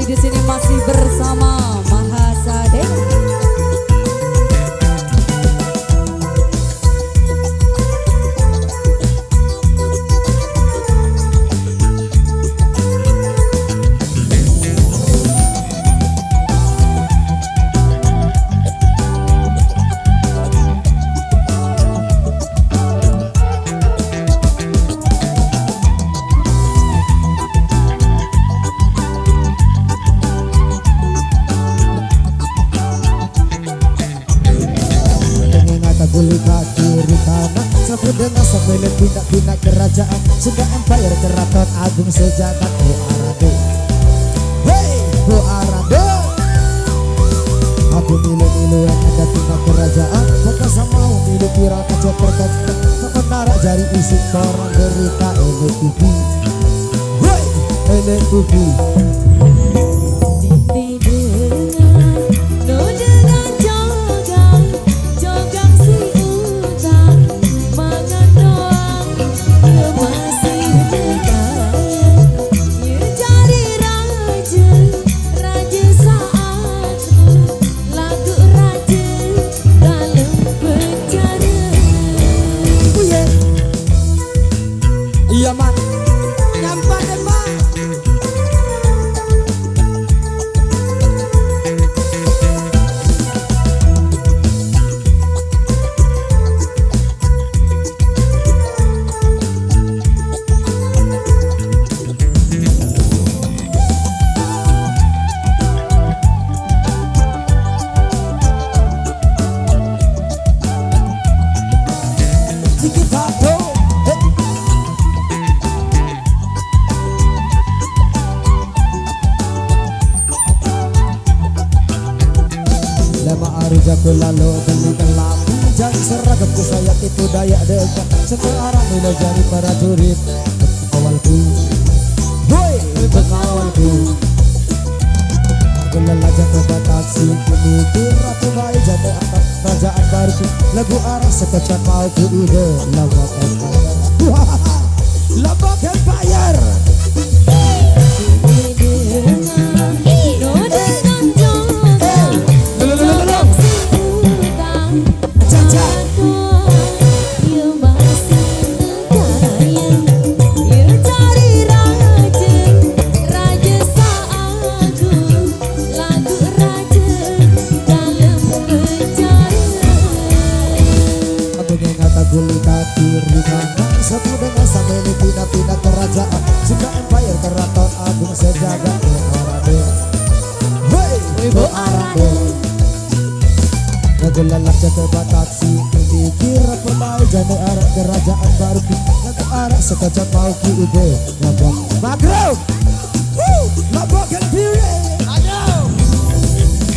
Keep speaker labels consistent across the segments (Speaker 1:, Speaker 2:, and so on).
Speaker 1: kembali di sini masih bersama Mahasade.
Speaker 2: Gulita kiri kanan sebut dengan sebelum pindah-pindah kerajaan Sunda Empire keraton agung sejagat Bu Arado. Hey Bu Arado, aku milu-milu yang ada pindah kerajaan bukan sama milu viral kaca tergantung sementara jari isi koran berita LTV. Hey LTV. Iya man, nyampa deh man. Sikit satu. Jago lalu belikan lampu jangan seragam sayap itu daya dekat sekarang mulai jadi prajurit awalku boy pengawalku gelelajar ke taksi pemikir ratu bayi jadi anak kerajaan baru lagu arah sekejap mau ke ide Lambok Empire Lambok Empire. Gulita kiri kanan sebut dengan sampai pindah-pindah kerajaan Sunda Empire keraton agung sejagat Bu Arado. Hey Bu Arado, ngegelalak jaga bataksi pikir pemai jadi arah kerajaan baru lagu arah sekejap mau ki ide Lambok Magro Lambok Empire.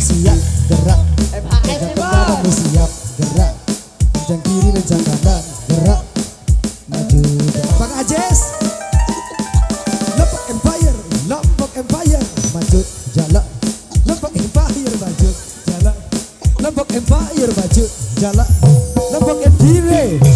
Speaker 2: Siap gerak MHM siap gerak jangan kiri dan jangan kanan gerak maju Bang Ajes. Lambok Empire Lambok Empire maju jalan Lambok Empire maju jalan Lambok Empire maju jalan Lambok Empire.